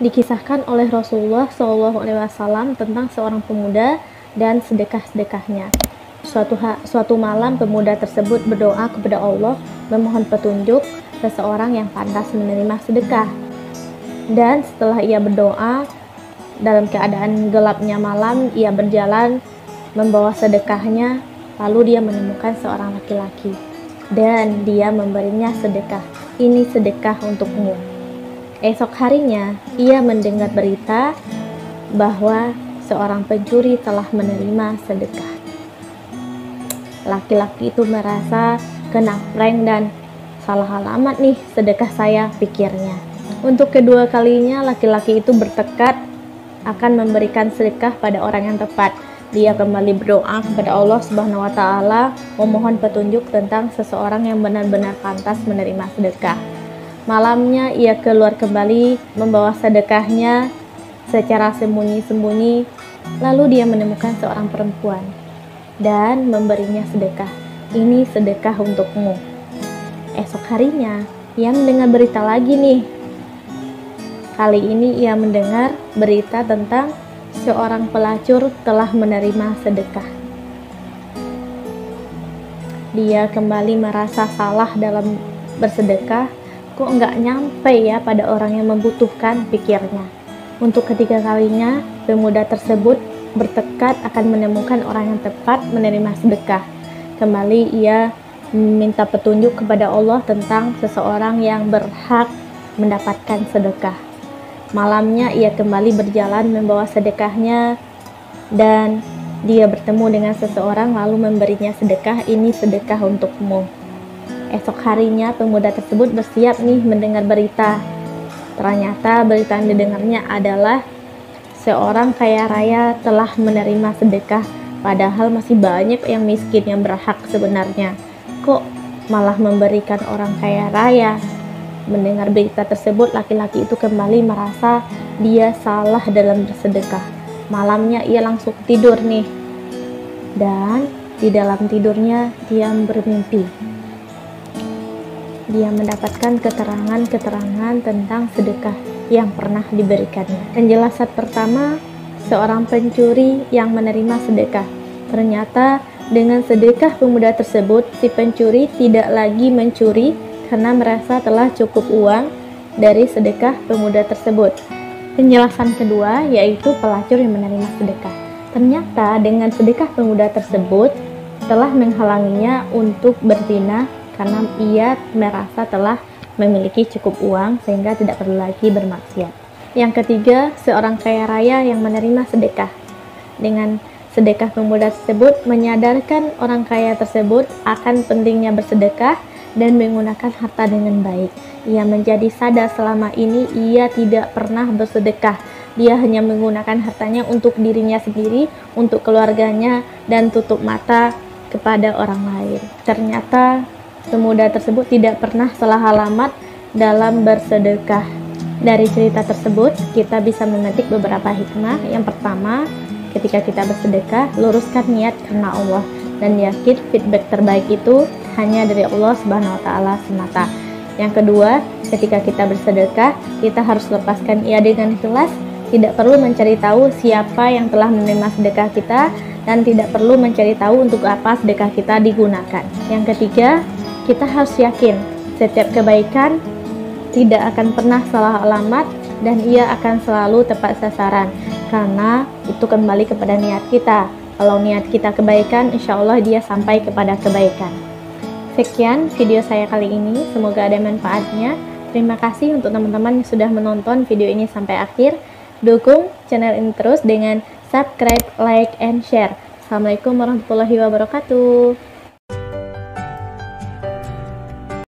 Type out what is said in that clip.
Dikisahkan oleh Rasulullah SAW tentang seorang pemuda dan sedekah-sedekahnya. Suatu malam pemuda tersebut berdoa kepada Allah memohon petunjuk seseorang yang pantas menerima sedekah. Dan setelah ia berdoa, dalam keadaan gelapnya malam, ia berjalan membawa sedekahnya, lalu dia menemukan seorang laki-laki dan dia memberinya sedekah. Ini sedekah untukmu. Esok harinya, ia mendengar berita bahwa seorang pencuri telah menerima sedekah. Laki-laki itu merasa kena prank dan salah alamat nih sedekah saya, pikirnya. Untuk kedua kalinya, laki-laki itu bertekad akan memberikan sedekah pada orang yang tepat. Dia kembali berdoa kepada Allah Subhanahu wa Ta'ala, memohon petunjuk tentang seseorang yang benar-benar pantas menerima sedekah. Malamnya ia keluar kembali membawa sedekahnya secara sembunyi-sembunyi. Lalu dia menemukan seorang perempuan dan memberinya sedekah. Ini sedekah untukmu. Esok harinya ia mendengar berita lagi nih. Kali ini ia mendengar berita tentang seorang pelacur telah menerima sedekah. Dia kembali merasa salah dalam bersedekah. Kok nggak nyampe ya pada orang yang membutuhkan, pikirnya. Untuk ketiga kalinya, pemuda tersebut bertekad akan menemukan orang yang tepat menerima sedekah. Kembali ia meminta petunjuk kepada Allah tentang seseorang yang berhak mendapatkan sedekah. Malamnya ia kembali berjalan membawa sedekahnya dan dia bertemu dengan seseorang lalu memberinya sedekah. Ini sedekah untukmu. Esok harinya pemuda tersebut bersiap nih mendengar berita. Ternyata berita yang didengarnya adalah seorang kaya raya telah menerima sedekah, padahal masih banyak yang miskin yang berhak sebenarnya. Kok malah memberikan orang kaya raya? Mendengar berita tersebut, laki-laki itu kembali merasa dia salah dalam bersedekah. Malamnya ia langsung tidur nih. Dan di dalam tidurnya dia bermimpi. Dia mendapatkan keterangan-keterangan tentang sedekah yang pernah diberikannya. Penjelasan pertama, seorang pencuri yang menerima sedekah. Ternyata dengan sedekah pemuda tersebut, si pencuri tidak lagi mencuri karena merasa telah cukup uang dari sedekah pemuda tersebut. Penjelasan kedua, yaitu pelacur yang menerima sedekah. Ternyata dengan sedekah pemuda tersebut telah menghalanginya untuk berzina karena ia merasa telah memiliki cukup uang sehingga tidak perlu lagi bermaksiat. Yang ketiga, seorang kaya raya yang menerima sedekah. Dengan sedekah pemuda tersebut menyadarkan orang kaya tersebut akan pentingnya bersedekah dan menggunakan harta dengan baik. Ia menjadi sadar selama ini ia tidak pernah bersedekah. Dia hanya menggunakan hartanya untuk dirinya sendiri, untuk keluarganya, dan tutup mata kepada orang lain. Ternyata pemuda tersebut tidak pernah salah alamat dalam bersedekah. Dari cerita tersebut, kita bisa memetik beberapa hikmah. Yang pertama, ketika kita bersedekah, luruskan niat karena Allah dan yakin feedback terbaik itu hanya dari Allah Subhanahu wa Ta'ala semata. Yang kedua, ketika kita bersedekah, kita harus lepaskan ia dengan ikhlas. Tidak perlu mencari tahu siapa yang telah menerima sedekah kita dan tidak perlu mencari tahu untuk apa sedekah kita digunakan. Yang ketiga, kita harus yakin setiap kebaikan tidak akan pernah salah alamat dan ia akan selalu tepat sasaran karena itu kembali kepada niat kita. Kalau niat kita kebaikan, insya Allah dia sampai kepada kebaikan. Sekian video saya kali ini, semoga ada manfaatnya. Terima kasih untuk teman-teman yang sudah menonton video ini sampai akhir. Dukung channel ini terus dengan subscribe, like, and share. Assalamualaikum warahmatullahi wabarakatuh.